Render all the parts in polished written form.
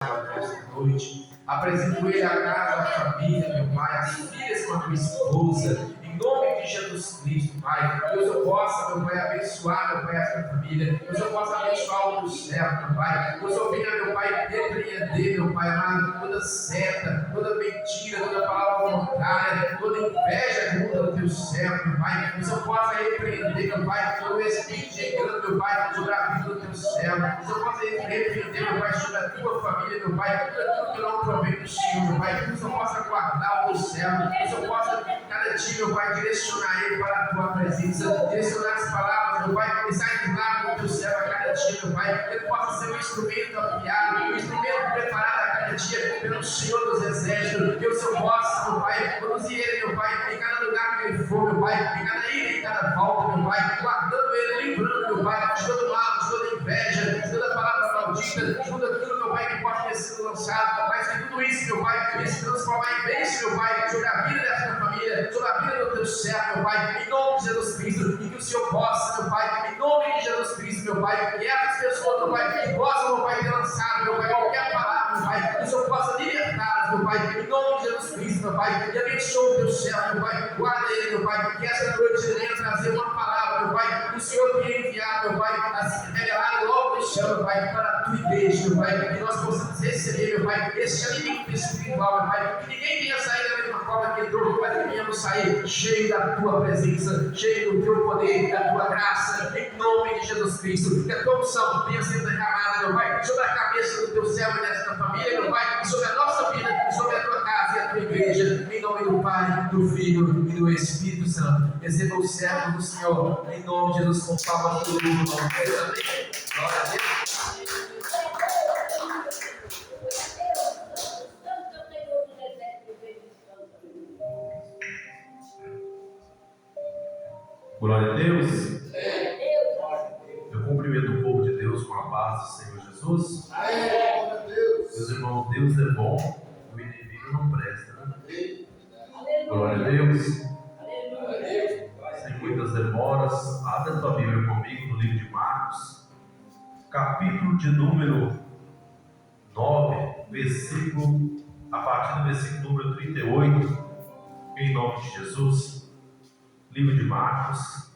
Esta noite, apresento ele a casa, a família, meu Pai, as filhas com a tua esposa, em nome de Jesus Cristo, Pai. Deus, eu possa, meu Pai, abençoar, meu Pai, esta família. Deus, eu possa abençoar o teu servo, meu Pai. Deus, eu venha, meu Pai, repreender, meu Pai amado, toda seta, toda mentira, toda palavra contrária, toda inveja contra o teu servo, meu Pai. Deus, eu possa repreender, meu Pai, todo espírito de engano, meu Pai, sobre a vida do teu servo. Deus, eu possa repreender, meu Pai, sobre a tua família, meu Pai, tudo aquilo que não provém do Senhor, meu Pai. Deus, eu possa guardar o teu servo. Deus, eu possa, cada dia, meu Pai, direcionar ele para a tua presença, direcionar as palavras, meu Pai, e sair de lá com o teu servo a cada dia, meu Pai. Ele possa ser um instrumento afiado, um instrumento preparado a cada dia pelo Senhor dos Exércitos. Deus, eu possa, meu Pai, conduzir ele, meu Pai, em cada lugar que ele for, meu Pai, em cada ida, em cada volta, meu Pai, guardando ele, livrando, meu Pai, de todo mal, de toda inveja, de toda palavra maldita, de tudo aquilo, meu Pai, que pode ter sido lançado, mas que tudo isso, meu Pai, venha se transformar em bênção, meu Pai, sobre a vida dessa família, sobre a vida do teu servo, meu Pai, em nome de Jesus Cristo, e que o Senhor possa, meu Pai, em nome de Jesus Cristo, meu Pai, que essas pessoas, meu Pai, que possam, meu Pai, ter lançado, meu Pai, qualquer palavra, meu Pai, que o Senhor possa libertar, meu Pai, em nome de Jesus Cristo, meu Pai, e abençoe o teu servo, meu Pai, guarda ele, meu Pai, que essa noite ele venha trazer uma palavra, meu Pai, que o Senhor tenha enviado, meu Pai, a se revelar logo no céu, meu Pai, para a tua igreja, meu Pai, que nós possamos receber, meu Pai, esse alimento espiritual, meu Pai, que ninguém venha sair da mesma forma que entrou, mas que venhamos sair cheio da tua presença, cheio do teu poder, da tua graça, em nome de Jesus Cristo, que a tua unção venha sendo derramada, meu Pai, sobre a cabeça do teu servo e desta família, meu Pai, e sobre a nossa vida, e sobre a tua casa e a tua igreja, em nome do Pai, do Filho e do Espírito Santo. Receba o servo do Senhor, em nome de Jesus, com palmas do nome de Deus. Amém. Glória a Deus. Glória a Deus. Eu cumprimento o povo de Deus com a paz do Senhor Jesus. Meus irmãos, Deus é bom, o inimigo não presta, né? Glória a Deus. Sem muitas demoras, abra a tua Bíblia comigo no livro de Marcos, capítulo de número 9, versículo, a partir do versículo número 38, em nome de Jesus. Livro de Marcos.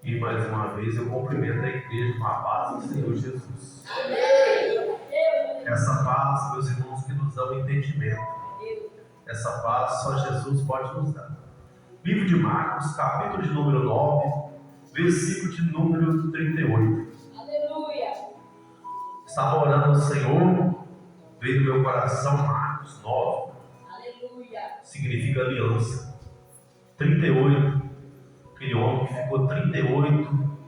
E mais uma vez eu cumprimento a igreja com a paz do Senhor Jesus. Essa paz, meus irmãos, que nos dá o entendimento. Essa paz só Jesus pode nos dar. Livro de Marcos, capítulo de número 9, versículo de número 38. Aleluia. Estava orando ao Senhor, veio do meu coração Marcos 9. Aleluia. Significa aliança. 38, aquele homem que ficou 38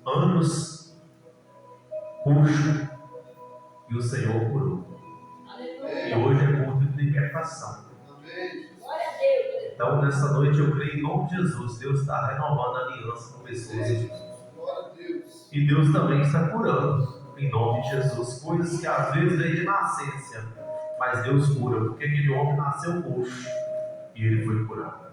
anos coxo e o Senhor curou. Aleluia. E hoje é culto de libertação. Glória a Deus. Então, nessa noite eu creio em nome de Jesus. Deus está renovando a aliança com pessoas. E Deus também está curando em nome de Jesus. Coisas que às vezes vêm de nascença, mas Deus cura, porque aquele homem nasceu coxo e ele foi curado.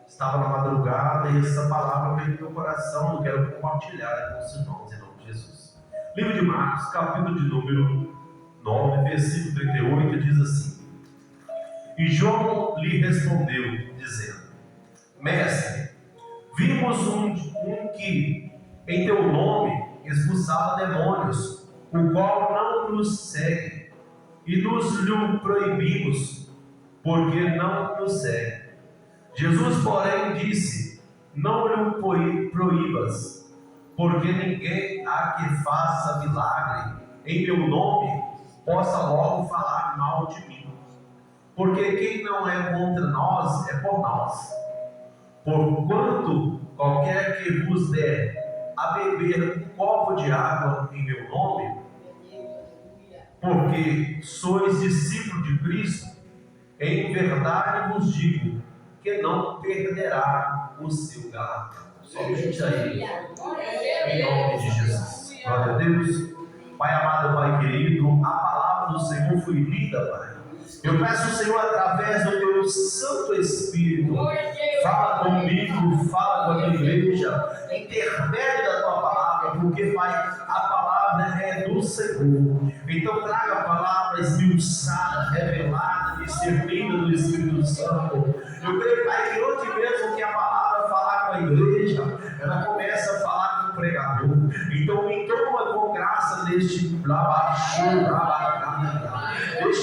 Estava na madrugada e essa palavra veio no meu coração. Eu quero compartilhar com os irmãos em nome de Jesus. Livro de Marcos, capítulo de número 9, versículo 38, diz assim: E João lhe respondeu, dizendo: Mestre, vimos um que em teu nome expulsava demônios, o qual não nos segue, e nos lhe proibimos, porque não nos segue. Jesus, porém, disse: Não lhe proíbas, porque ninguém há que faça milagre em meu nome possa logo falar mal de mim. Porque quem não é contra nós é por nós. Porquanto qualquer que vos der a beber um copo de água em meu nome, porque sois discípulos de Cristo, em verdade vos digo que não perderá o seu galardão. Somente aí, em nome de Jesus. Glória a Deus. Pai amado, Pai querido, a palavra do Senhor foi lida, Pai. Eu peço ao Senhor, através do teu Santo Espírito, fala comigo, fala com a tua igreja, intermédio da tua palavra, porque, Pai, a palavra é do Senhor. Então traga a palavra esmiuçada, revelada, discernida do Espírito Santo. Eu creio, Pai, que hoje mesmo que a palavra falar com a igreja, ela começa a falar com o pregador. Então me toma com graça neste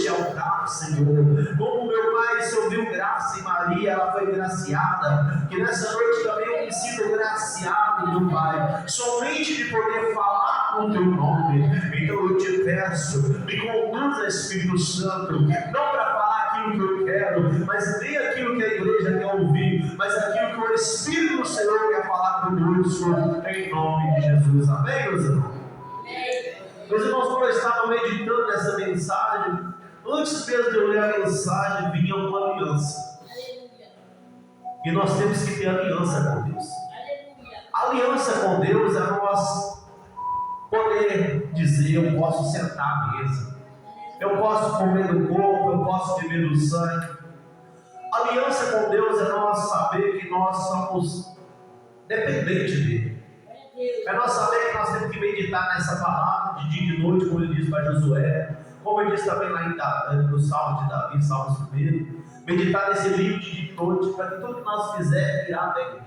altar, Senhor. Como meu Pai, se ouviu graça em Maria, ela foi graciada. Que nessa noite também eu me sinto graciado, meu Pai, somente de poder falar o teu nome. Então eu te peço, me conduza, Espírito Santo, não para falar aquilo que eu quero, mas nem aquilo que a igreja quer ouvir, mas aquilo que o Espírito do Senhor quer falar conosco, em nome de Jesus. Amém, meus irmãos? Meus irmãos, quando eu estava meditando nessa mensagem, antes mesmo de eu ler a mensagem, vinha uma aliança. E nós temos que ter aliança com Deus. A aliança com Deus é nós poder dizer: eu posso sentar à mesa, eu posso comer do corpo, eu posso beber do sangue. A aliança com Deus é nós saber que nós somos dependentes dele. É nós saber que nós temos que meditar nessa palavra de dia e de noite, como ele disse para Josué, como ele disse também lá no Salmo de Davi, Salmos 1. Meditar nesse livro de dia e de noite, para que tudo que nós fizermos irá bem.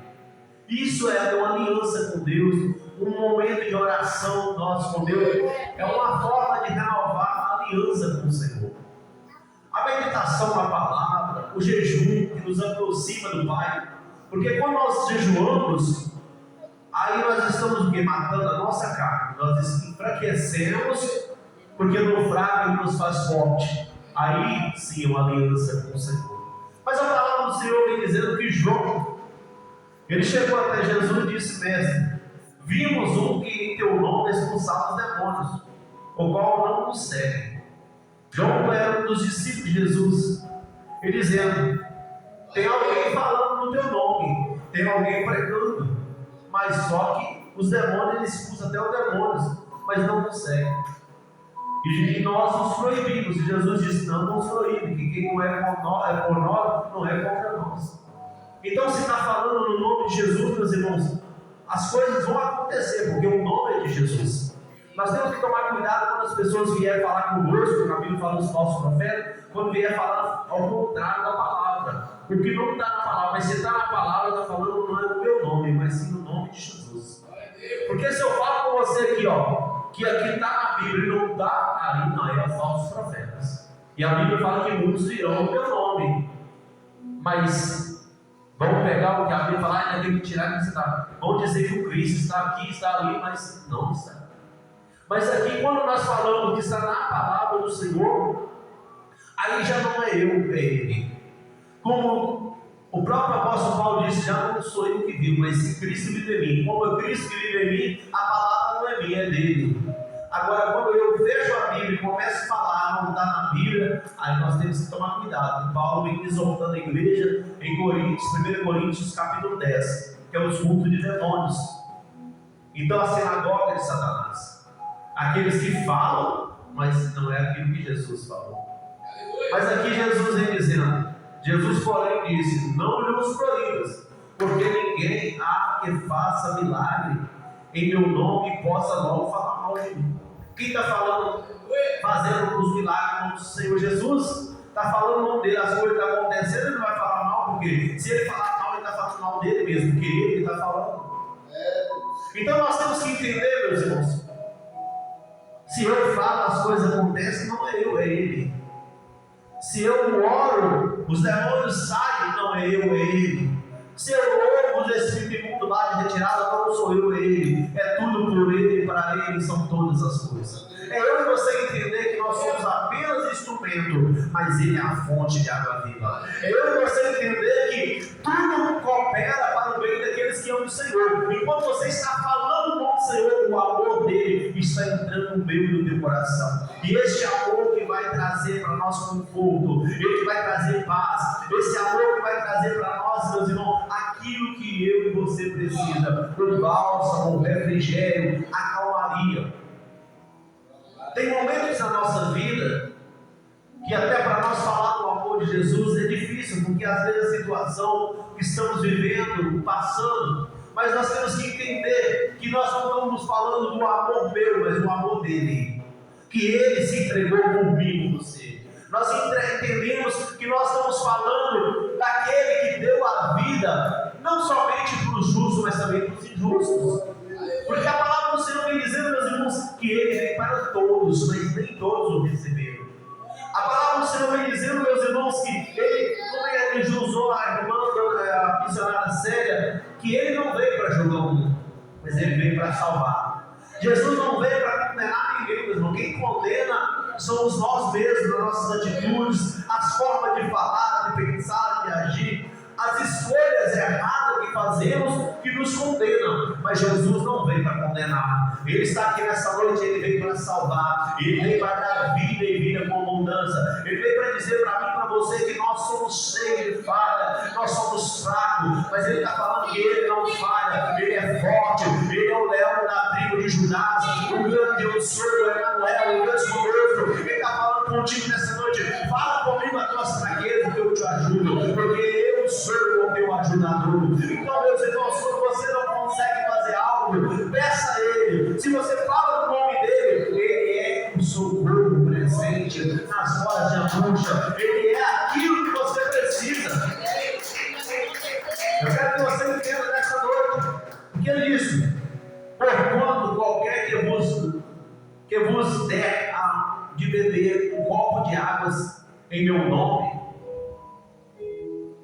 Isso é uma aliança com Deus, um momento de oração nosso com Deus, é uma forma de renovar a aliança com o Senhor. A meditação na palavra, o jejum que nos aproxima do Pai, porque quando nós jejuamos, aí nós estamos matando a nossa carne, nós enfraquecemos, porque no fraco ele nos faz forte. Aí sim é uma aliança com o Senhor. Mas a palavra do Senhor vem dizendo que João, ele chegou até Jesus e disse: mestre, vimos um que em teu nome expulsava os demônios, o qual não nos segue. João era um dos discípulos de Jesus, e dizendo: tem alguém falando no teu nome, tem alguém pregando, mas só que os demônios, ele expulsa até os demônios, mas não nos segue. E nós nos proibimos, e Jesus disse: não nos proíbe, que quem não é por nós, não é contra nós. Então, se está falando no nome de Jesus, meus irmãos, as coisas vão acontecer, porque o nome é de Jesus. Nós temos que tomar cuidado quando as pessoas vierem falar conosco, a Bíblia fala dos falsos profetas, quando vier falar ao contrário da palavra, porque não está na palavra, mas se está na palavra, está falando não é no meu nome, mas sim no nome de Jesus. Porque se eu falo com você aqui, ó, que aqui está na Bíblia e não está aí, não, é falsos profetas. E a Bíblia fala que muitos virão o meu nome, mas vamos pegar o que a Bíblia fala, ainda tem que tirar que está. Vão dizer que o Cristo está aqui, está ali, mas não está. Mas aqui, quando nós falamos que está na palavra do Senhor, aí já não é eu, é Ele. Como o próprio apóstolo Paulo disse: já não sou eu que vivo, mas se Cristo vive em mim. Como é Cristo que vive em mim, a palavra não é minha, é dele. Agora, quando eu fecho a Bíblia e começo a falar, não está na Bíblia, aí nós temos que tomar cuidado. E Paulo vem exortando a igreja em Coríntios, 1 Coríntios capítulo 10, que é os cultos de demônios. Então, a sinagoga de Satanás. Aqueles que falam, mas não é aquilo que Jesus falou. Mas aqui Jesus vem dizendo: Jesus, porém, disse: não lhes proíbas, porque ninguém há que faça milagre em meu nome e possa logo falar mal de mim. Quem está falando, fazendo os milagres do Senhor Jesus, está falando o nome dele, as coisas estão acontecendo, ele não vai falar mal, porque se ele falar mal, ele está falando mal dele mesmo, porque ele está falando. Então nós temos que entender, meus irmãos, se eu falo, as coisas acontecem, não é eu, é ele. Se eu oro, os demônios saem, não é eu, é ele. Se eu louvo, os espíritos imundos lá de retirada, não sou eu, é ele. É tudo por ele, para ele são todas as coisas. É eu e você entender que nós somos apenas instrumento, mas ele é a fonte de água viva. É eu e você entender que tudo coopera para o bem daqueles que amam o Senhor. Enquanto você está falando com o Senhor, o amor dele está entrando no meio do teu coração. E este amor que vai trazer para nós conforto, ele que vai trazer paz, esse amor que vai trazer para nós, meus irmãos, aquilo que eu e você precisa, o bálsamo, o refrigério, a calmaria. Tem momentos na nossa vida que até para nós falar do amor de Jesus é difícil, porque às vezes a situação que estamos vivendo, passando, mas nós temos que entender que nós não estamos falando do amor meu, mas do amor dele. que Ele se entregou por mim e por você. Nós entendemos que nós estamos falando daquele que deu a vida, não somente para os justos, mas também para os injustos. Porque a palavra do Senhor vem dizendo, meus irmãos, que Ele veio para todos, mas nem todos o receberam. A palavra do Senhor vem dizendo, meus irmãos, que Ele, como Ele usou a irmã, a missionária Célia, que Ele não veio para julgar o mundo, mas Ele veio para salvar. Jesus não veio para condenar ninguém, meu irmão. Quem condena somos nós mesmos, as nossas atitudes, as formas de falar, de pensar, de agir, as escolhas erradas que fazemos que nos condenam. Mas Jesus não veio para condenar. Ele está aqui nessa noite, Ele veio para salvar, Ele veio para dar vida e vida com abundância. Ele veio para dizer para mim e para você que nós somos cheios de falha, nós somos fracos, mas Ele está falando que Ele não falha, Ele é forte, Ele é o leão da tribo de Judá, o grande eu sou, o Emanuel, o Deus conosco. Ele está falando contigo nessa noite, fala comigo as tuas fraquezas que eu te ajudo, porque eu sou o teu ajudador. Então, meus irmãos, quando você não consegue fazer algo, peça a Ele. Se você fala no nome dEle, Ele é o socorro presente nas horas de angústia, Ele é aquilo que você precisa. Eu quero que você entenda nessa noite, porque Ele disse: porquanto qualquer que vos der de beber um copo de águas em meu nome,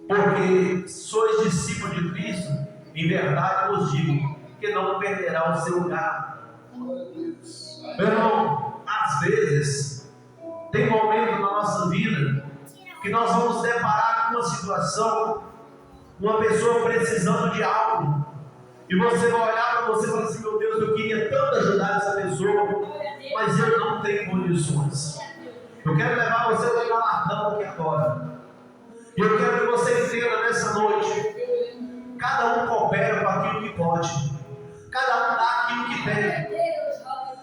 porque sois discípulos de Cristo, em verdade vos digo que não perderá o seu lugar. Meu irmão, às vezes tem momentos na nossa vida que nós vamos deparar com uma situação, uma pessoa precisando de algo, e você vai olhar para você e falar assim: meu Deus, eu queria tanto ajudar essa pessoa, mas eu não tenho condições. Eu quero levar você para o galardão aqui agora. E eu quero que você entenda nessa noite: cada um coopera com aquilo que pode, cada um dá aquilo que tem.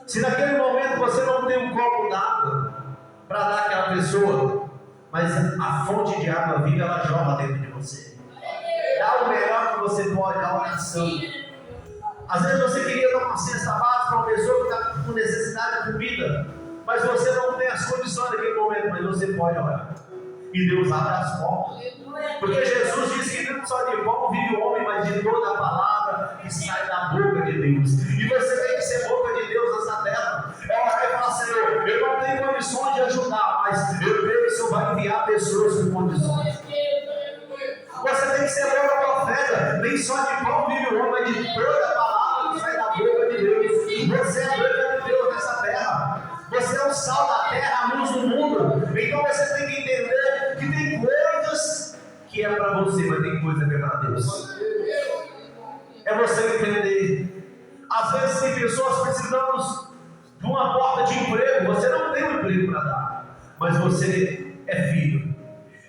Se naquele momento você não tem um copo d'água para dar àquela pessoa, mas a fonte de água viva, ela jorra dentro de você. Dá o melhor que você pode, a oração. Às vezes você queria dar uma cesta básica para uma pessoa que está com necessidade de comida, mas você não tem as condições naquele momento, mas você pode orar. E Deus abre as portas. Porque Jesus disse que não só de pão vive o homem, mas de toda a palavra que sai da boca de Deus. E você tem que ser boca de Deus nessa terra. É orar e falar: Senhor, eu não tenho condições de ajudar, mas eu creio que o Senhor vai enviar pessoas com condições. Você tem que ser boa profeta. Nem só de pão vive o homem, mas de toda a palavra que sai da boca de Deus. Você é a boca de Deus nessa terra. Você é o sal da terra, a luz do mundo. Então você tem que entender que tem coisas que é para você, mas tem coisa que é para Deus. É você entender. Às vezes tem pessoas precisando de uma porta de emprego. Você não tem um emprego para dar, mas você é filho.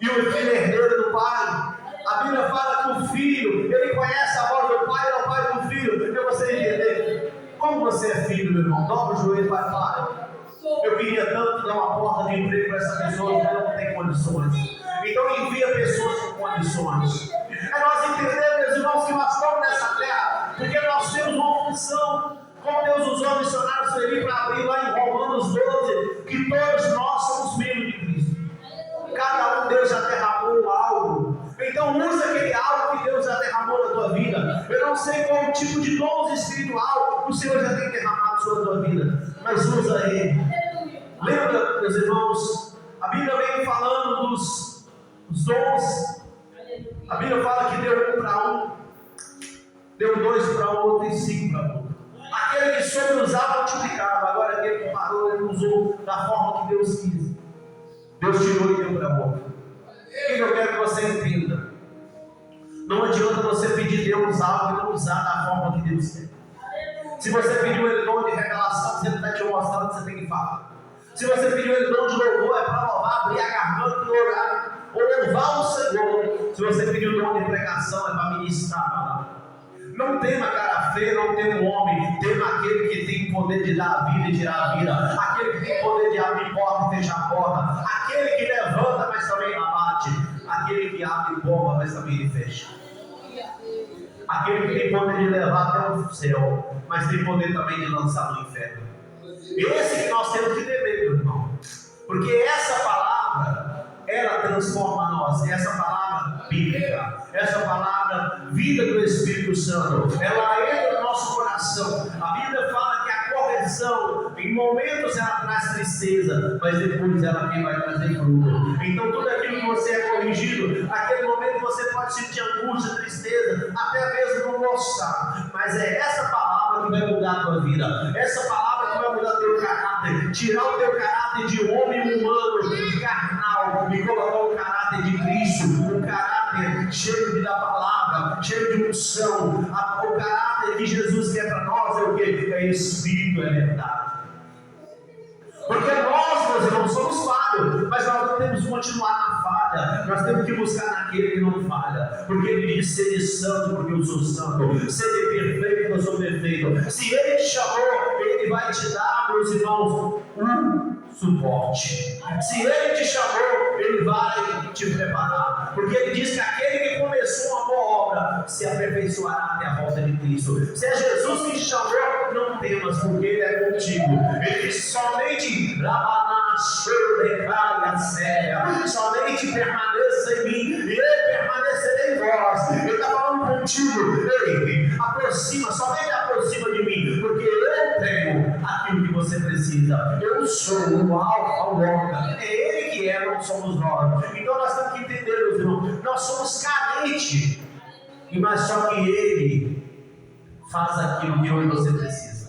E o filho é herdeiro do pai. A Bíblia fala que o filho, ele conhece a voz do pai, é o pai do filho. Então você entender como você é filho, meu irmão. Dobra o joelho e vai: pai, eu queria tanto dar uma porta de emprego para essa pessoa, mas não tem condições. Então envia pessoas com condições. É nós entendemos, meus irmãos, que nós estamos nessa terra porque nós temos uma função. Como Deus usou a missionária Sueli para abrir lá em Romanos 12, que todos nós somos membros de Cristo. Cada um, Deus já derramou algo. Então usa aquele algo que Deus já derramou na tua vida. Eu não sei qual tipo de dons espiritual o Senhor já tem derramado sobre a tua vida, mas usa ele. Lembra, meus irmãos, a Bíblia vem falando dos dons. A Bíblia fala que deu 1 para um, deu 2 para outro e 5 para outro. Aquele que soube usar, multiplicava. Agora aquele que parou, ele usou da forma que Deus quis. Deus tirou e deu para outro. O que eu quero que você entenda? Não adianta você pedir Deus algo e não usar da forma que Deus quer. Se você pediu Ele dom de revelação, Ele está te mostrando que você tem que falar. Se você pediu Ele dom de louvor, é para louvar, abrir a garganta e orar, ou louvar o Senhor. Se você pediu dom de pregação, é para ministrar a palavra. Não tema cara feia, não tema o homem, tema aquele que tem poder de dar a vida e tirar a vida, aquele que tem poder de abrir porta e fechar a porta, aquele que levanta, mas também abate, aquele que abre porta, mas também ele fecha, aquele que tem poder de levar até o céu, mas tem poder também de lançar no inferno. Esse que nós temos que temer, meu irmão. Porque essa palavra, ela transforma nós. Essa palavra bíblica, essa palavra vida do Espírito Santo, ela entra no nosso coração. A Bíblia fala que a correção, em momentos ela traz tristeza, mas depois ela vai trazer fruto. Então tudo aquilo que você é corrigido, naquele momento você pode sentir angústia, tristeza, até mesmo não gostar. Mas é essa palavra que vai mudar a tua vida. Essa palavra que vai mudar teu caráter, tirar o teu caráter de homem humano, de carnal, e colocar o caráter de Cristo, um caráter cheio da palavra, cheio de unção. O caráter que Jesus quer para nós é o que? É Espírito, é verdade. Porque nós, meus irmãos, somos falhos, mas nós não temos que continuar na falha, nós temos que buscar naquele que não falha, porque ele diz: sede santo, porque eu sou santo, sede perfeito, porque eu sou perfeito. Se ele te chamou, ele vai te dar, meus irmãos, um suporte. Se ele te chamou, ele vai te preparar, porque ele diz que aquele que começou uma boa obra se aperfeiçoará até a volta de Cristo. Se é Jesus que te chamou, não temas, porque ele é contigo. Ele diz: somente somente permaneça em mim e eu permanecerei em vós. Ele está falando contigo. Ei, aproxima, somente aproxima de mim, porque eu tenho aquilo que você precisa. Eu sou o Alfa, o Ômega. É ele que é, não somos nós. Então nós temos que entender, meus irmãos, nós somos carentes, mas só que ele faz aquilo que eu e você precisa.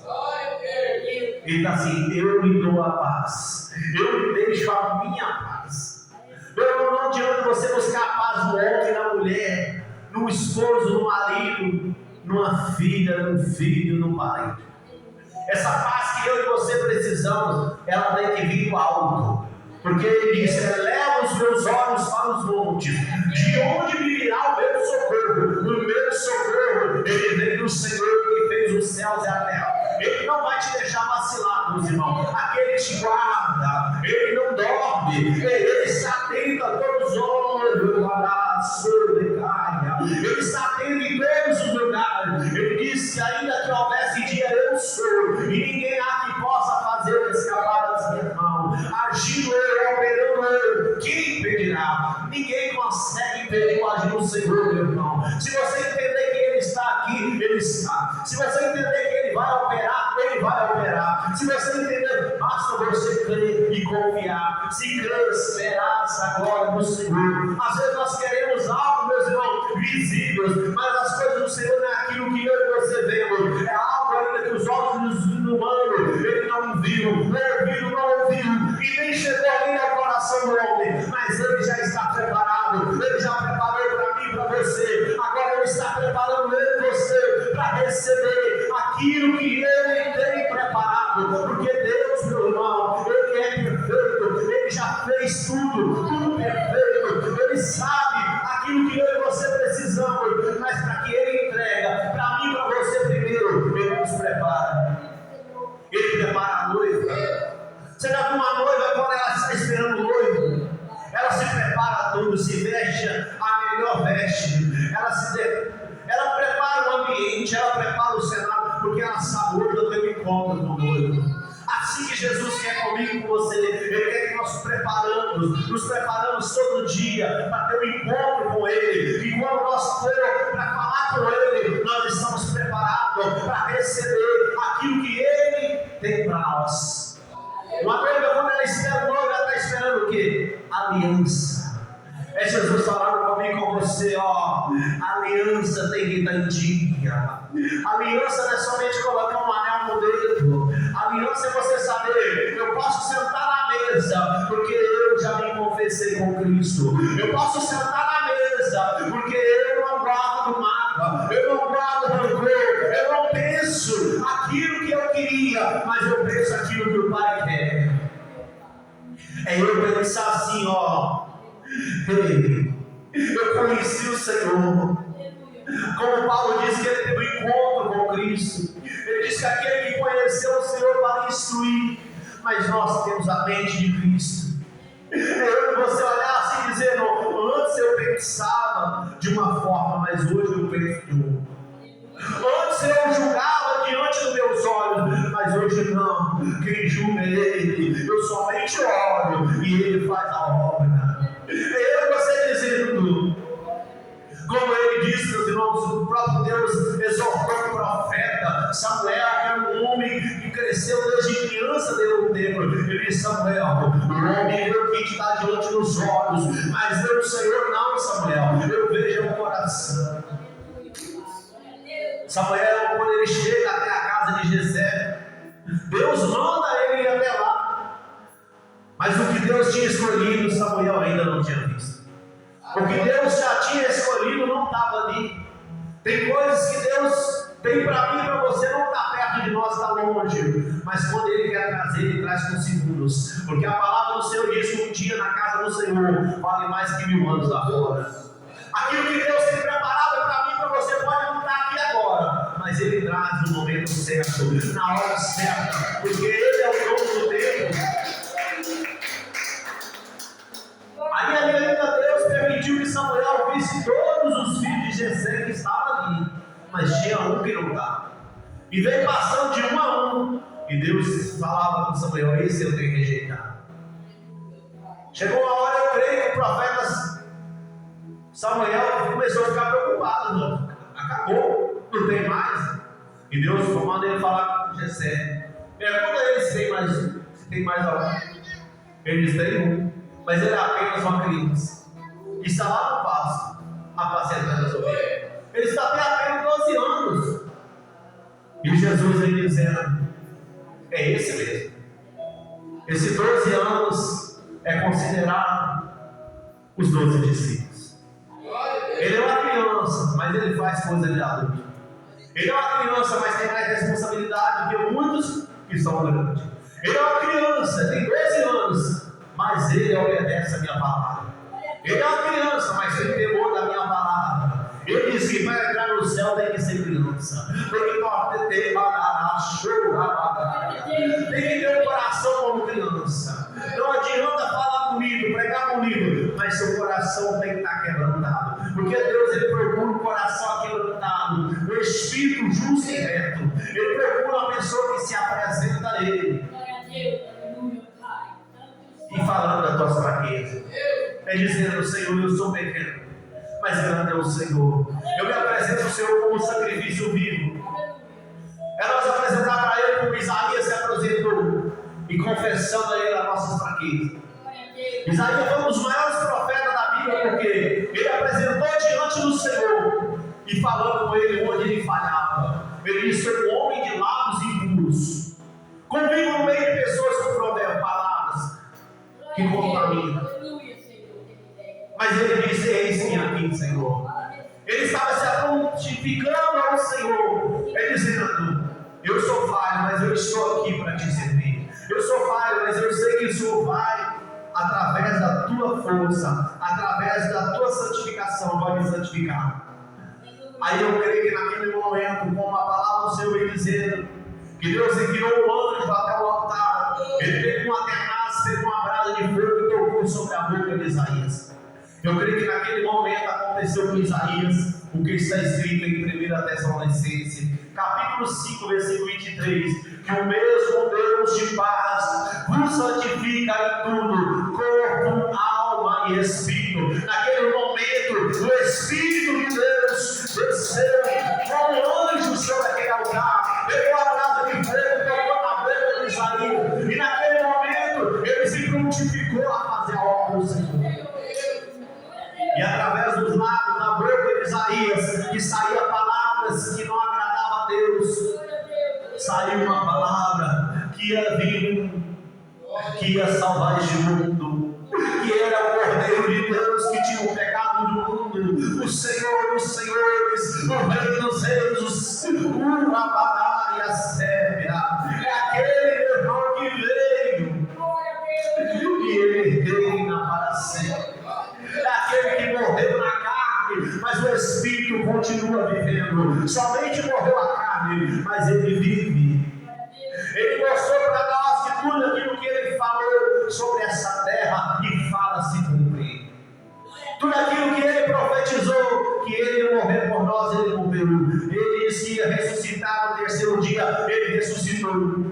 Ele está assim: eu lhe dou a paz, eu lhe deixo a minha paz. Não adianta você buscar a paz no homem, na mulher, no esposo, no marido, numa filha, num filho, num parente. Essa paz que eu e você precisamos, ela tem que vir do alto. Porque ele diz: eleva os meus olhos para os montes, de onde me virá o meu socorro? O meu socorro, ele vem do Senhor que fez os céus e a terra. Ele não vai te deixar vacilar, meus irmãos. Aquele que te guarda, ele não dorme, ele está atento a todos os olhos, ele está atento em todos os lugares. Ele diz que ainda que houvesse dia, eu sou, e ninguém há que possa fazer escapar das minhas mãos. Agindo eu, operando eu, quem impedirá? Ninguém consegue impedir o agir do Senhor, meu irmão. Se você entender que ele está aqui, ele está. Se você entender que ele vai operar, ele vai operar. Se você entender, basta você crer e confiar. Se crer, esperança agora no Senhor. Às vezes nós queremos algo, meus irmãos, visíveis, mas as coisas do Senhor não é aquilo que eu e você vemos. É algo ainda que os olhos humanos ele não viu, não ouviu, e nem chegou ainda ao coração do homem, mas ele já está preparado. Ele já preparou para mim e para você. Agora ele está preparando eu e você para receber aquilo que ele tem preparado, porque Deus, meu irmão, ele é perfeito. Ele já fez tudo perfeito. Ele sabe aquilo que eu e você precisamos, mas para que ele entrega para mim e para você primeiro, ele nos prepara. Ele prepara a noiva. Você já viu uma noiva quando ela está esperando o noivo? Ela se prepara tudo, se veste a melhor veste. Ela prepara o ambiente, ela prepara o cenário, porque ela sabe: hoje eu tenho encontro com o noivo. Assim que Jesus quer comigo e com você, Ele quer que nós nos preparamos todo dia para ter um encontro com Ele. E quando nós for para falar com Ele, nós estamos preparados para receber aquilo que Ele tem para nós. Uma noiva, quando ela espera o noivo, ela está esperando o quê? Aliança. É Jesus falando comigo, com você, ó. Aliança tem que estar em dia. Aliança não é somente colocar um anel no dedo. Aliança é você saber: eu posso sentar na mesa, porque eu já me confessei com Cristo. Eu posso sentar na mesa, porque eu não guardo mágoa, eu não guardo rancor, eu não penso aquilo que eu queria, mas eu penso aquilo que o Pai quer. É eu pensar assim, ó: ei, eu conheci o Senhor. Como Paulo diz que ele teve um encontro com Cristo. Ele diz que aquele que conheceu o Senhor para instruir. Mas nós temos a mente de Cristo. Eu e você olhar assim e dizer: antes eu pensava de uma forma, mas hoje eu penso de outra. Antes eu julgava diante dos meus olhos, mas hoje não. Quem Ele faz a obra. Eu e você dizendo, como ele disse, meus irmãos, o próprio Deus exortou o profeta Samuel, que era um homem que cresceu desde criança dentro do templo. Ele disse: Samuel, o homem vê o que está diante dos olhos, mas eu, Senhor, não, Samuel, eu vejo o coração. Samuel, quando ele chega até a casa de Jessé, Deus manda ele ir até lá, mas o que Deus tinha escolhido, Samuel ainda não tinha visto. O que Deus já tinha escolhido não estava ali. Tem coisas que Deus tem para mim e para você, não está perto de nós, está longe. Mas quando Ele quer trazer, Ele traz com seguros. Porque a palavra do Senhor diz que um dia na casa do Senhor vale mais que 1000 anos lá fora. Aquilo que Deus tem preparado para mim e para você pode não estar aqui agora, mas Ele traz no momento certo, na hora certa, porque Ele é o dono do tempo. Aí ainda Deus permitiu que Samuel visse todos os filhos de Jessé que estavam ali, mas tinha um que não estava. E veio passando de um a um, e Deus falava com Samuel: esse eu tenho rejeitado. Chegou uma hora, eu creio que o profeta Samuel começou a ficar preocupado. Não, acabou, não tem mais. E Deus manda ele falar com Jessé. Pergunta a ele se tem mais alguém. Ele diz: tem um. Mas ele é apenas uma criança. E está lá no pasto, apacentando as ovelhas. Ele está até apenas 12 anos. E Jesus vem dizendo: é esse mesmo. Esse 12 anos é considerado os 12 discípulos. Ele é uma criança, mas ele faz coisa de adulto. Ele é uma criança, mas tem mais responsabilidade do que muitos que são grandes. Ele é uma criança, tem 12 anos, mas ele obedece a minha palavra. Ele é uma criança, mas tem temor da minha palavra. Ele disse que para entrar no céu tem que ser criança. Tem que ter um coração como criança. Não adianta falar bonito, pregar bonito, mas seu coração tem que estar quebrantado. Porque Deus, Ele procura um coração quebrantado, um espírito justo e reto. Ele procura uma pessoa que se apresenta a Ele. E falando das tuas fraquezas, é dizendo: Senhor, eu sou pequeno, mas grande é o Senhor. Eu me apresento ao Senhor como sacrifício vivo. É nós apresentar para Ele como Isaías se apresentou, e confessando a Ele as nossas fraquezas. Isaías foi um dos maiores profetas da Bíblia, porque ele apresentou diante do Senhor e falando com Ele onde ele falhava. Ele disse: sou um homem de lábios impuros, convivo no meio de pessoas com palavras que contaminam. Mas ele disse: eis-me aqui, Senhor. Ele estava se prontificando ao Senhor, ele dizendo: eu sou falho, mas eu estou aqui para te servir. Eu sou falho, mas eu sei que o Senhor vai, através da tua força, através da tua santificação, vai me santificar. Aí eu creio que naquele momento, com a palavra do Senhor vem dizendo que Deus enviou um anjo até o altar. Ele pegou uma tenaz, pegou uma brasa de fogo e tocou sobre a boca de Isaías. Eu creio que naquele momento aconteceu com Isaías o que está escrito em 1 Tessalonicenses, capítulo 5, versículo 23, que o mesmo Deus de paz vos santifica em tudo, corpo, alma e espírito. Naquele momento, o Espírito de Deus desceu com um anjo sobre aquele altar, pegou a brasa de fogo, tocou na boca de Isaías, e naquele momento ele se prontificou a fazer a obra do Senhor. E através dos lábios, da boca de Isaías, que saía palavras que não agradavam a Deus, saiu uma palavra que ia vir, que ia salvar este mundo, que era o Cordeiro de Deus que tinha o pecado do mundo, o Senhor dos senhores, o Rei dos reis, o Rabadá e a Sébia. É aquele irmão que veio e ele reina para sempre. É aquele que morreu na carne, mas o Espírito continua vivendo. Somente morreu a carne, mas ele vive. Ele mostrou para nós que tudo aquilo que ele falou sobre essa terra e fala se cumprir. Tudo aquilo que ele profetizou, que ele ia morrer por nós, ele morreu. Ele disse que ia ressuscitar no terceiro dia, ele ressuscitou.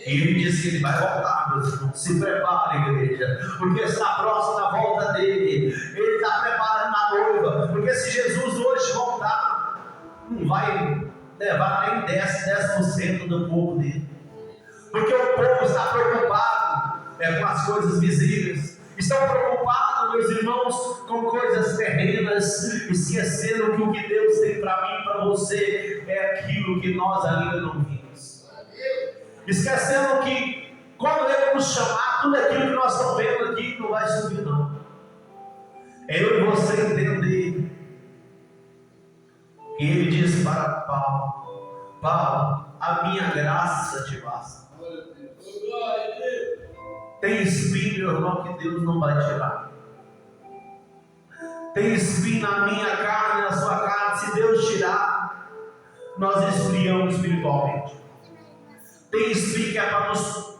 E ele disse que ele vai voltar, meus irmãos. Se prepare, igreja, porque está próximo da volta dele. Ele está preparando a noiva, porque se Jesus hoje voltar, não vai levar nem 10% do povo dele, porque o povo está preocupado com as coisas visíveis, estão preocupados, meus irmãos, com coisas terrenas, esquecendo que o que Deus tem para mim e para você é aquilo que nós ainda não vimos, esquecendo que quando Ele nos chamar, tudo aquilo que nós estamos vendo aqui não vai subir, não. É eu e você entender que Ele diz para Paulo: Paulo, a minha graça te basta. Tem espinho, meu irmão, que Deus não vai tirar. Tem espinho na minha carne, na sua carne. Se Deus tirar, nós esfriamos espiritualmente. Tem espinho que é para nos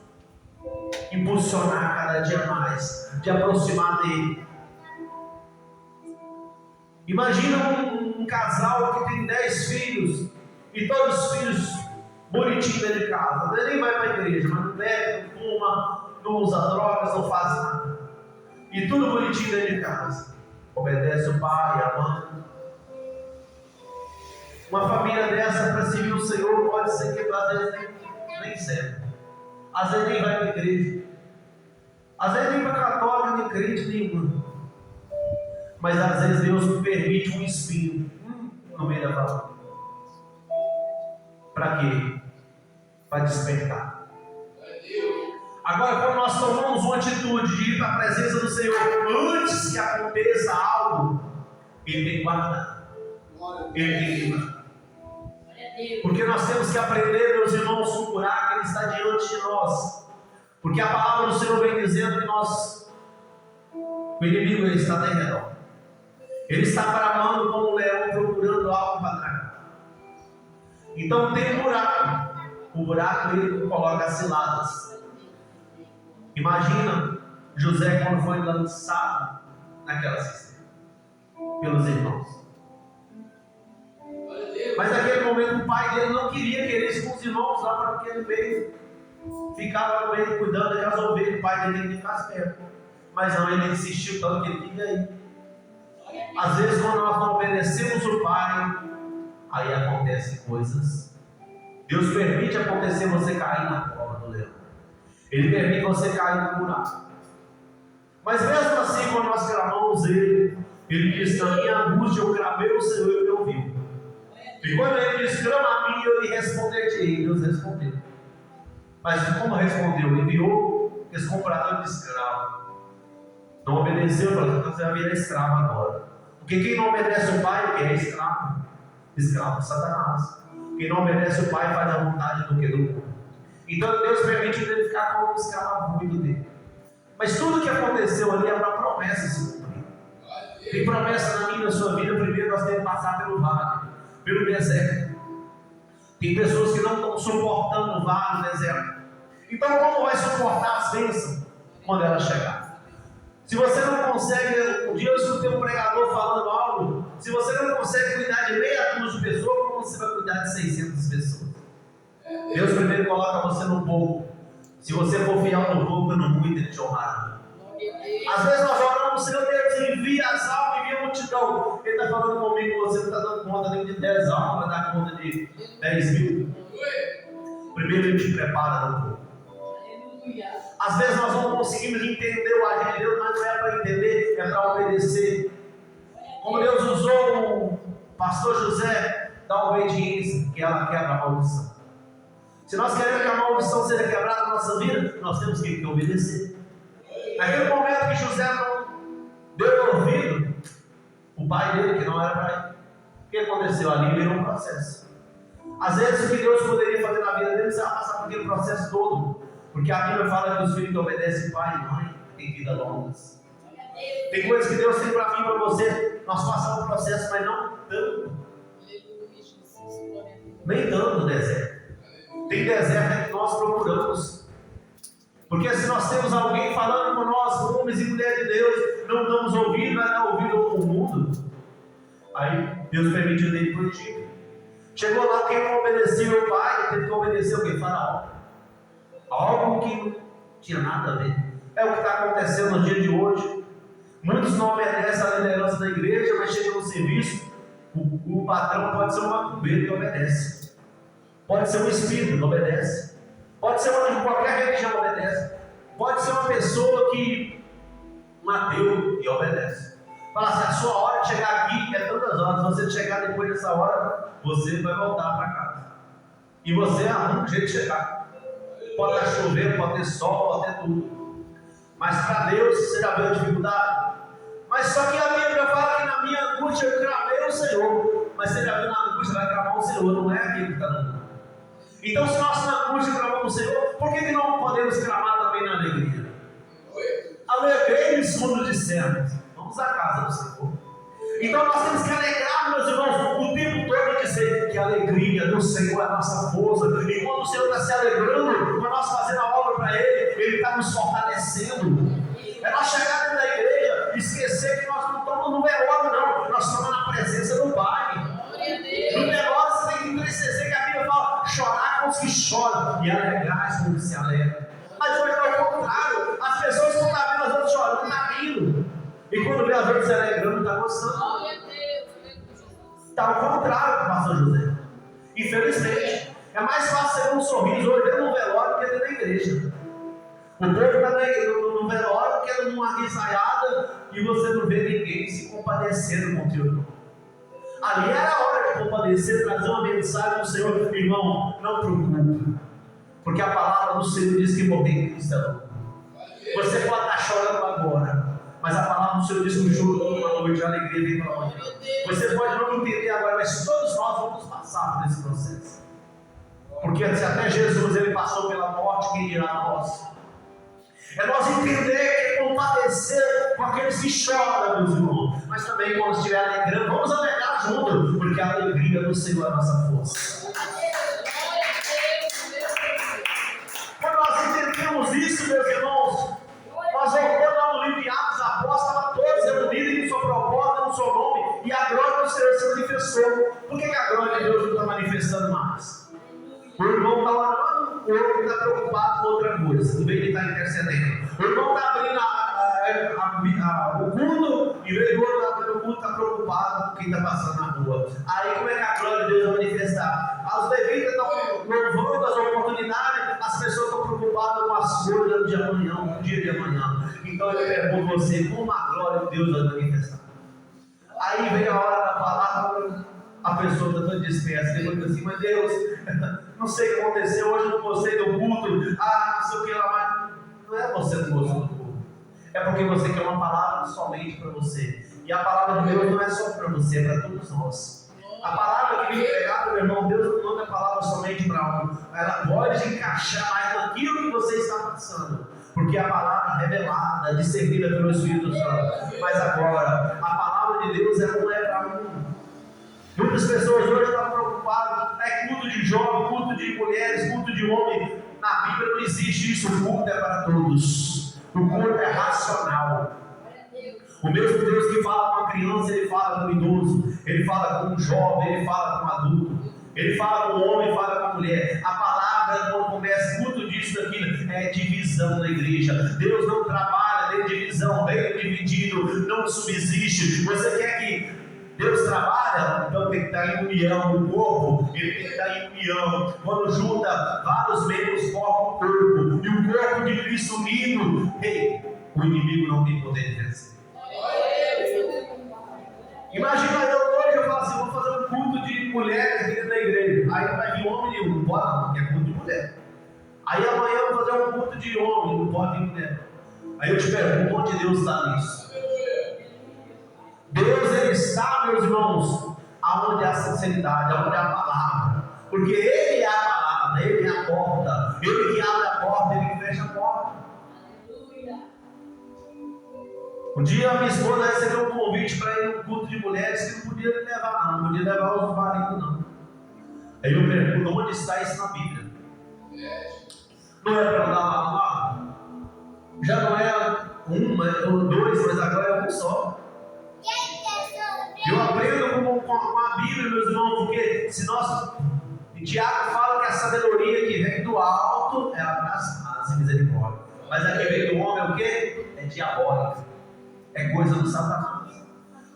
impulsionar cada dia mais, de aproximar dele. Imagina um casal que tem 10 filhos e todos os filhos bonitinhos dentro de casa. Ele nem vai para a igreja, mas não bebe, não fuma, não usa drogas, não faz nada. E tudo bonitinho dentro de casa. Obedece o pai, a mãe. Uma família dessa, para servir o Senhor, pode ser que às vezes nem serve. Às vezes nem vai para a igreja. Às vezes nem para católica, nem crente nenhuma. Mas às vezes Deus permite um espinho no meio da família. Para quê? Para despertar. Agora, quando nós tomamos uma atitude de ir para a presença do Senhor antes que aconteça algo, Ele tem que guardar. Ele tem que guardar. Porque nós temos que aprender, meus irmãos, a curar que Ele está diante de nós. Porque a palavra do Senhor vem dizendo que o inimigo ele está em redor. Ele está bramando como um leão procurando algo para tragar. Então tem um buraco. O buraco ele coloca ciladas. Imagina José quando foi lançado naquela cisterna pelos irmãos. Mas naquele momento o pai dele não queria que ele fosse com os irmãos lá para aquele meio. Ficava no meio cuidando daquelas ovelhas. O pai dele tinha que ficar perto. Mas não, ele insistiu tanto que ele queria ir. Às vezes quando nós não obedecemos o pai, aí acontecem coisas. Deus permite acontecer você cair na cova do leão. Ele permite você cair no buraco. Mas mesmo assim, quando nós clamamos Ele diz: na minha angústia eu clamei o Senhor e Ele ouviu. E quando Ele diz: clama a mim, eu lhe responderei. Deus respondeu. Mas como respondeu? Ele enviou esse comprador de escravo. Não obedeceu, falou: você vai virar escravo agora. Porque quem não obedece o pai é escravo. Escravo de Satanás. Quem não obedece o pai faz a vontade do que do mundo. Então Deus permitiu ele ficar como escravo muito dele. Mas tudo que aconteceu ali é para a promessa se cumprir. Tem promessa na minha e na sua vida. Primeiro nós temos que passar pelo vale, pelo deserto. Tem pessoas que não estão suportando o vale, o deserto. Então como vai suportar as bênçãos quando ela chegar? Se você não consegue, um dia eu escutei um pregador falando algo, se você não consegue cuidar de meia dúzia de pessoas, como você vai cuidar de 600 pessoas? Deus primeiro coloca você no pouco. Se você for fiel no pouco, no muito Ele te honrará. Às vezes nós oramos: Senhor Deus, envia as almas, envia a multidão. Ele está falando comigo: você não está dando conta nem de 10 almas, vai dar conta de 10 mil. Primeiro Ele te prepara no pouco. Às vezes nós não conseguimos entender o agir de Deus, mas não é para entender, é para obedecer. Como Deus usou o pastor José da obediência, que ela quebra a maldição. Se nós queremos que a maldição seja quebrada na nossa vida, nós temos que obedecer. Naquele momento que José não deu ouvido, o pai dele, que não era para ele, o que aconteceu? Ali virou um processo. Às vezes o que Deus poderia fazer na vida dele, você vai passar por aquele processo todo. Porque a Bíblia fala que os filhos que obedecem pai e mãe têm vida longas. Tem coisas que Deus tem para mim e para você. Nós passamos o processo, mas não tanto. Nem tanto no deserto. Tem deserto que nós procuramos. Porque se nós temos alguém falando com nós, homens e mulheres de Deus, não damos ouvido, vai dar ouvido ao mundo. Aí Deus permitiu dele para o Egito. Chegou lá, quem não obedeceu o pai, teve que obedecer o que? Faraó. Algo que não tinha nada a ver. É o que está acontecendo no dia de hoje. Muitos não obedecem à liderança da igreja, mas chegam no serviço, o patrão pode ser um macumbeiro que obedece. Pode ser um espírito que obedece. Pode ser uma de qualquer religião que obedece. Pode ser uma pessoa que um ateu e obedece. Fala assim, a sua hora de chegar aqui é tantas horas. Se você chegar depois dessa hora, você vai voltar para casa. E você arruma um jeito de chegar. Pode estar chovendo, pode ter sol, pode ter tudo. Mas para Deus você já viu a dificuldade. Mas só que a Bíblia fala que na minha angústia eu clamei o Senhor. Mas você já viu na angústia vai clamar o Senhor, não é aquilo que está no mundo. Então se nós na angústia clamamos o Senhor, por que não podemos clamar também na alegria? Alegrei-me mundo de céus. Vamos à casa do Senhor. Então nós temos que alegrar, meus irmãos, o tempo todo e dizer que a alegria do Senhor é a nossa força. E quando o Senhor está se alegrando, para nós fazendo a obra para Ele está nos fortalecendo. É nós chegar dentro da igreja e esquecer que nós não estamos no velório, não. Nós estamos na presença do Pai. No velório você tem que entristecer, que a Bíblia fala, chorar com os que choram e alegrar com os que se alegram. Mas hoje é o contrário. As pessoas que estão vendo as outras chorando, não estão rindo. E quando vê as outras se alegrando, não está gostando. Está ao contrário, pastor José. Infelizmente, é mais fácil ter um sorriso hoje dentro do velório do que dentro da igreja. O povo está no velório, quer uma risaiada e você não vê ninguém se compadecendo com o teu irmão. Ali era a hora de compadecer, trazer uma mensagem do Senhor. Irmão, não preocupe, porque a palavra do Senhor diz que morrer em Cristo é lucro. Você pode estar chorando agora, mas a palavra do Senhor diz que o choro toda uma noite, a alegria vem pela manhã. Você pode não entender agora, mas todos nós vamos passar por esse processo. Porque se até Jesus ele passou pela morte, quem dirá nós? É nós entender que compadecer com aqueles que choram, meus irmãos. Mas também quando estiver alegrando, vamos alegrar juntos, porque a alegria do Senhor é a nossa força. Quando nós entendemos isso, meus irmãos, nós voltamos lá no livro de Atos, a apóstolos estavam todos reunidos em sua proposta, no seu nome, e a glória do Senhor se manifestou. Por que a glória de Deus não está manifestando mais? O irmão está orando, o outro está preocupado com outra coisa, em vez de estar intercedendo. O irmão está abrindo o culto, em vez do outro estar abrindo o culto, está preocupado com quem está passando na rua. Aí como é que a glória de Deus vai manifestar? Os levitas estão louvando as oportunidades, as pessoas estão preocupadas com as coisas de amanhã, no dia de amanhã. Então eu pergunto a você, como a glória de Deus vai manifestar? Aí vem a hora da palavra, a pessoa está toda dispersa, depois diz assim, mas Deus, não sei o que aconteceu, hoje eu não gostei do culto, não sei o que lá, mas não é você que gostou do culto, é porque você quer uma palavra somente para você, e a palavra de Deus não é só para você, é para todos nós. A palavra que vem pregada, meu irmão, Deus não manda a palavra somente para um, ela pode encaixar mais naquilo que você está passando, porque a palavra revelada, discernida pelo Espírito Santo, mas agora, a palavra de Deus ela não é para um. Muitas pessoas hoje estão preocupadas, é culto de jovem, culto de mulheres, culto de homem. Na Bíblia não existe isso, o culto é para todos. O culto é racional. O mesmo Deus que fala com a criança, ele fala com o idoso, ele fala com o jovem, ele fala com o adulto, ele fala com o homem, ele fala com a mulher. A palavra, quando começa culto disso, daquilo, é divisão da igreja. Deus não trabalha dentro de divisão, bem dividido, não subsiste. Você quer que Deus trabalha, então tem que estar em união. O corpo, ele tem que estar em união. Quando junta vários membros, forma o corpo. E o corpo de Cristo unido, o inimigo não tem poder de vencer. Imagina eu hoje, eu falo assim, vou fazer um culto de mulheres dentro da igreja. Aí não vai vir homem nenhum, não pode não, porque é culto de mulher. Aí amanhã eu vou fazer um culto de homem, não pode vir mulher. Aí eu te pergunto, onde Deus está nisso? Deus ele está, meus irmãos, aonde há sinceridade, aonde há a palavra, porque Ele é a palavra, Ele é a porta, Ele que abre a porta, Ele que fecha a porta. Um dia a minha esposa recebeu um convite para ir num culto de mulheres que não podia me levar não podia levar os maridos não. Aí eu pergunto, onde está isso na Bíblia? Não é para andar lá, já não é um, ou dois, mas agora é um só. Eu aprendo com a Bíblia, meus irmãos, porque se nós, e Tiago fala que a sabedoria que vem do alto alto é abraço, paz e misericórdia. Mas a que vem do homem é o quê? É diabólica. É coisa do Satanás.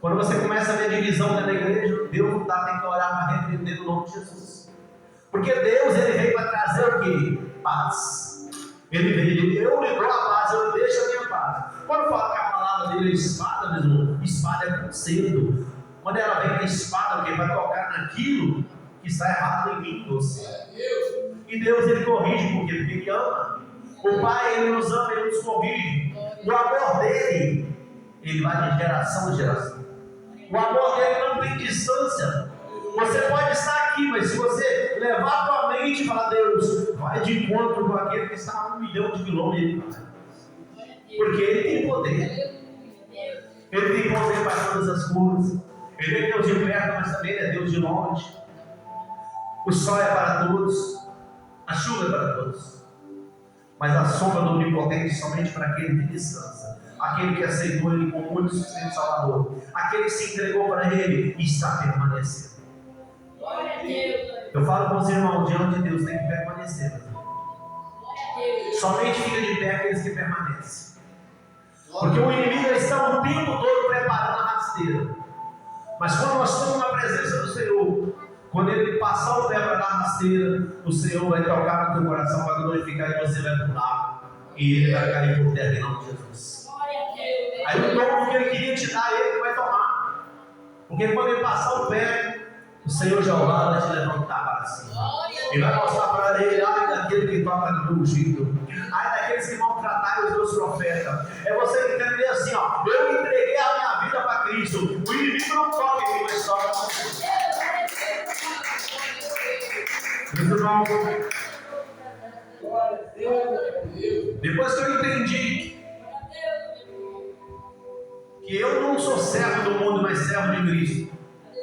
Quando você começa a ver divisão dentro da igreja, Deus não dá, tem que orar para repreender no nome de Jesus. Porque Deus, ele veio para trazer o quê? Paz. Ele veio, eu lhe dou a paz, eu lhe deixo a minha paz. Quando fala que a palavra dele é espada, mesmo, espada é conselho. Quando ela vem com a espada, o quê? Vai tocar naquilo que está errado em mim, você. E Deus, ele corrige, porque ele ama. O Pai, ele nos ama, ele nos corrige. O amor dele, ele vai de geração em geração. O amor dele não tem distância. Você pode estar aqui, mas se você levar a tua mente e falar, Deus, vai de encontro com aquele que está a 1 milhão de quilômetros. Porque ele tem poder. Ele tem poder para todas as coisas. Ele é Deus de perto, mas também ele é Deus de longe. O sol é para todos, a chuva é para todos. Mas a sombra do Onipotente somente para aquele que descansa. Aquele que aceitou ele como único sustento Salvador. Aquele que se entregou para ele e está permanecendo. Eu falo com os irmãos, diante de Deus tem que permanecer. Somente fica de pé aqueles que permanecem. Porque o inimigo está o tempo todo preparando a rasteira. Mas quando nós estamos na presença do Senhor, quando ele passar o pé para dar a rasteira, o Senhor vai tocar no teu coração, vai glorificar e você vai pular. E ele vai cair por terra em nome de Jesus. Aí o dom que ele queria te dar, ele vai tomar. Porque quando ele passar o pé, o Senhor Jeová vai te levantar para cima. E vai mostrar para ele, ai daquele que toca no ungido, ai daqueles que maltrataram os meus profetas. É você entender assim, ó, eu entreguei a minha vida para Cristo. O inimigo não toca em mim, mas toca em você. Depois que eu entendi que eu não sou servo do mundo, mas servo de Cristo,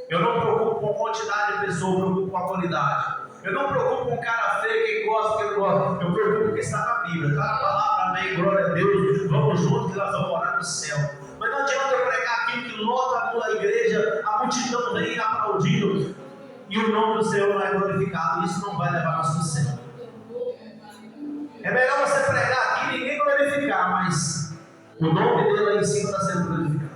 eu não me preocupo com quantidade de pessoas, eu me preocupo com a qualidade. Eu não me preocupo com o cara feio, quem gosta, quem não gosta. Eu me preocupo com o que está na Bíblia. Está na palavra, amém, glória a Deus. Vamos juntos que nós vamos morar no céu. Mas não adianta eu pregar aquilo que lota a igreja, a multidão vem aplaudindo e o nome do Senhor não é glorificado. Isso não vai levar nós para o céu. É melhor você pregar aqui e ninguém glorificar, mas o nome dele lá em cima está sendo glorificado.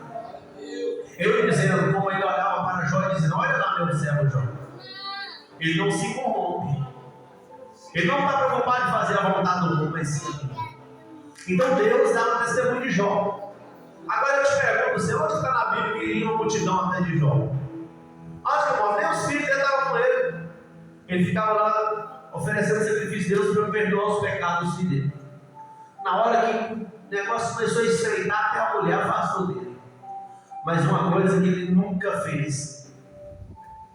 Eu dizendo, como ele olhava para Jó e dizendo, olha lá meu servo Jó. Ele não se corrompe. Ele não está preocupado em fazer a vontade do mundo, mas sim. Então Deus dá um testemunho de Jó. Agora eu te pergunto, você onde está na Bíblia que iria uma multidão até de Jó? Onde que eu mostro? Nem os filhos dele estavam com ele. Ele ficava lá oferecendo sacrifício a Deus para perdoar os pecados dos filhos dele. Na hora que o negócio começou a estreitar, até a mulher afastou dele. Mas uma coisa que ele nunca fez,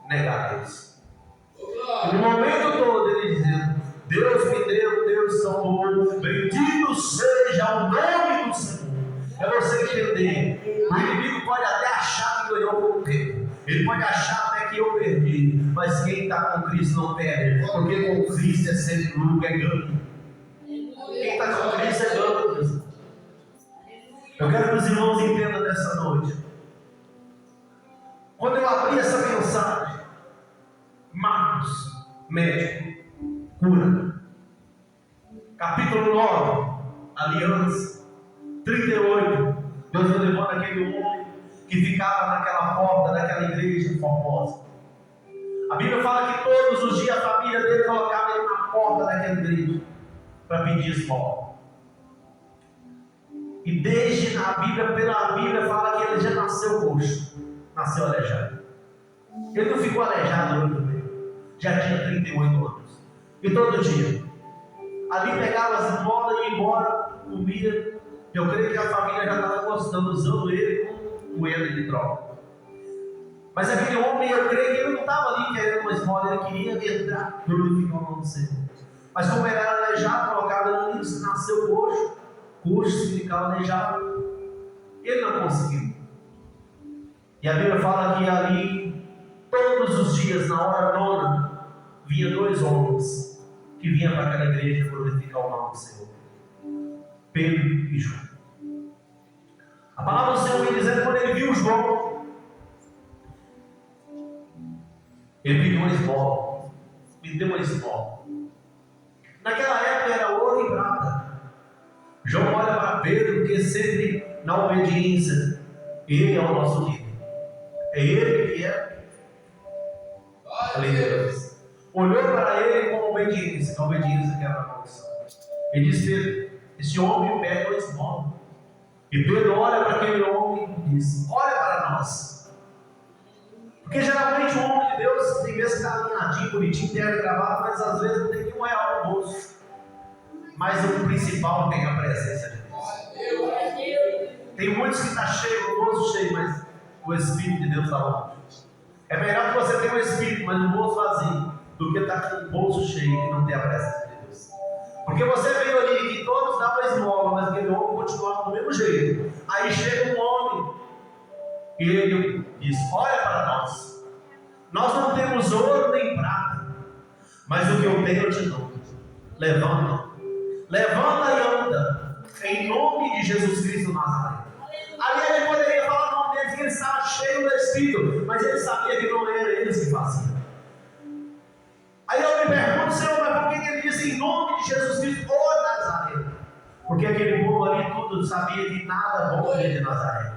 negar a Deus. No momento todo ele dizendo, Deus me deu, Deus salvou, bendito seja o nome do Senhor. É você entender, o inimigo pode até achar que ganhou por tempo, ele pode achar até que eu perdi, mas quem está com Cristo não perde, porque com Cristo é sempre lucro, é ganho. Quem está com Cristo é ganho. Eu quero que os irmãos entendam nessa noite. Quando eu abri essa mensagem, Marcos, médico, cura, capítulo 9, aliança, 38, Deus me levou naquele homem que ficava naquela porta daquela igreja formosa. A Bíblia fala que todos os dias a família dele colocava ele na porta daquela igreja para pedir esmola. E desde a Bíblia, pela Bíblia, fala que ele já nasceu coxo, nasceu aleijado. Ele não ficou aleijado no primeiro, já tinha 38 anos. E todo dia, ali pegava as esmolas e ia embora, comia. Eu creio que a família já estava gostando, usando ele como moeda de troca. Mas aquele homem, eu creio que ele não estava ali querendo uma esmola, ele queria entrar, glorificar o nome do Senhor. Mas como ele era aleijado, colocado ali, nasceu coxo, ficava aleijado, ele não conseguiu. E a Bíblia fala que ali, todos os dias, na hora nona, vinha 2 homens que vinham para aquela igreja glorificar o nome do Senhor: Pedro e João. A palavra do Senhor vem dizendo que quando ele viu João, ele pediu uma esmola. Me deu uma esmola. Naquela época era ouro e prata. João olha para Pedro, porque sempre na obediência, ele é o nosso líder. É ele que é a liderança. Olhou para ele com obediência, a obediência que era a maldição. Ele diz: Pedro, esse homem pede uma esmola. E Pedro olha para aquele homem e diz: olha para nós. Porque geralmente o homem de Deus tem vezes que está alinhadinho, bonitinho, terno gravado, mas às vezes não tem nenhum real no bolso. Mas o principal tem a presença de Deus. Tem muitos que estão cheios, o bolso cheio, mas o Espírito de Deus está longe. É melhor que você tenha um Espírito, mas um bolso vazio, do que estar com o bolso cheio e não ter a presença de Deus. Porque você veio ali que todos davam esmola, mas aquele homem continuava do mesmo jeito. Aí chega um homem e ele diz: olha para nós. Nós não temos ouro nem prata, mas o que eu tenho eu te dou. Levanta. Levanta e anda, em nome de Jesus Cristo Nazareno. Ali ele poderia falar o nome deles, que ele estava cheio do Espírito, mas ele sabia que não era eles que faziam. Aí eu me pergunto: Senhor, mas por que ele diz em nome de Jesus Cristo, o Nazareno? Porque aquele povo ali tudo sabia que nada bom vinha de Nazaré.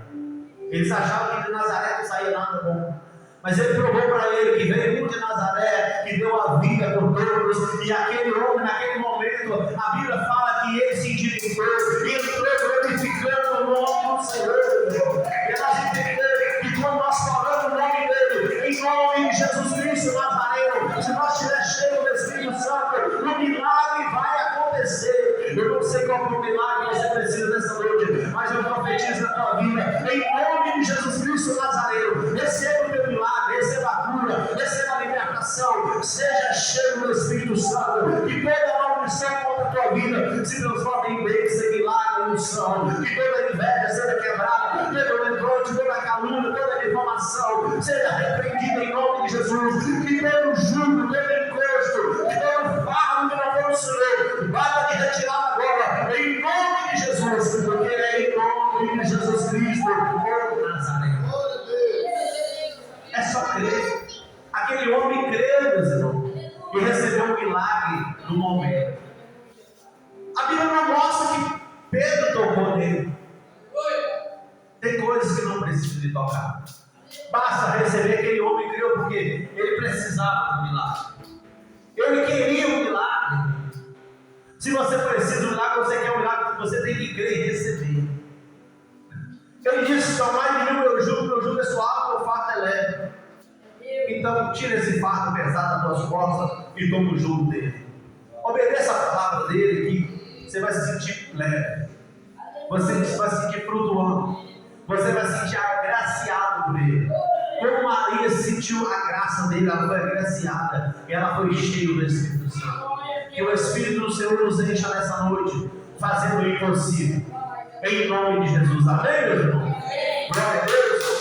Eles achavam que de Nazaré não saía nada bom. Mas ele provou para ele que veio de Nazaré, que deu a vida por todos, e aquele homem, naquele momento, a Bíblia fala que ele se endireitou e entrou glorificando o nome do Senhor. E nós entendemos que quando nós falamos o nome dele, em nome de Jesus Cristo Nazareno, se nós estivermos cheios do Espírito Santo, o milagre vai acontecer. Eu não sei qual é o milagre que você precisa nessa noite, mas eu profetizo na tua vida, em nome de Jesus Cristo Nazareno. Receba o teu milagre, receba a cura, receba a libertação, seja cheio do Espírito Santo, que toda maldição contra a tua vida se transforme em bênção, milagre, unção, que toda inveja seja quebrada, todo reproche, toda calúnia, toda difamação seja repreendida em nome de Jesus, que todo jugo, todo encosto, que todo fardo que não for o Senhor, vá de retirada agora, em nome de Jesus, porque é em nome de Jesus Cristo, o Nazareno. É só crer. Aquele homem creu, meus irmãos, e recebeu um milagre no momento. A Bíblia não mostra que Pedro tocou nele. Tem coisas que não precisam de tocar. Basta receber. Aquele homem creu porque ele precisava do milagre. Ele queria um milagre. Se você precisa de um milagre, você quer um milagre, você tem que crer e receber. Ele disse: tomai de mim meu jugo é suave, meu fardo é leve. Então tira esse fardo pesado das tuas costas e toma o jugo dele. Obedeça a palavra dele, que você vai se sentir leve. Você vai se sentir flutuando. Você vai se sentir agraciado por ele. Como Maria sentiu a graça dele, ela foi agraciada e ela foi cheia do Espírito Santo. Que o Espírito do Senhor nos encha nessa noite, fazendo o impossível. Em nome de Jesus. Amém, meus irmãos? Glória a Deus.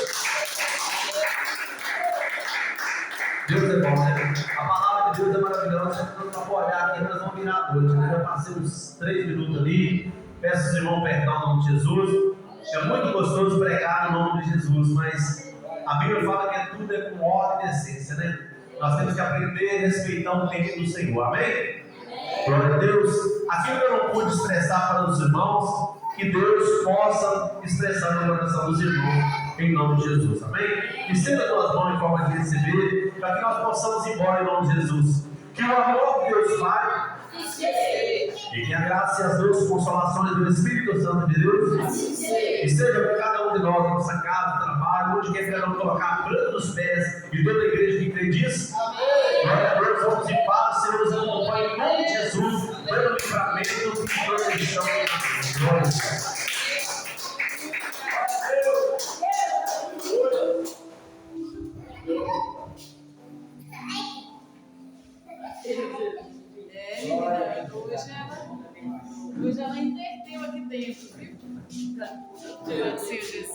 Deus é bom, né? A palavra de Deus é maravilhosa. Se nós não for olhar aqui, nós vamos virar a noite, né? Já passei uns 3 minutos ali. Peço aos irmãos perdão no nome de Jesus. É muito gostoso pregar no nome de Jesus, mas a Bíblia fala que tudo é com ordem e decência, né? Nós temos que aprender a respeitar o tempo do Senhor. Amém? Glória a Deus. Aquilo que eu não pude expressar para os irmãos, que Deus possa expressar no coração dos irmãos, em nome de Jesus. Amém? Estenda as tuas mãos em forma de receber, para que nós possamos ir embora em nome de Jesus. Que o amor de Deus Pai e que a graça e as doces consolações do Espírito Santo de Deus esteja com cada um de nós, nossa casa, trabalho, onde quer que não colocar a planta dos pés de toda a igreja que crê disso. Glória a Deus, vamos em paz, Senhor nos acompanhe em nome de Jesus, pelo livramento e proteção. Glória a Deus. Hoje ela inverteu aqui dentro, viu? Senhor Jesus.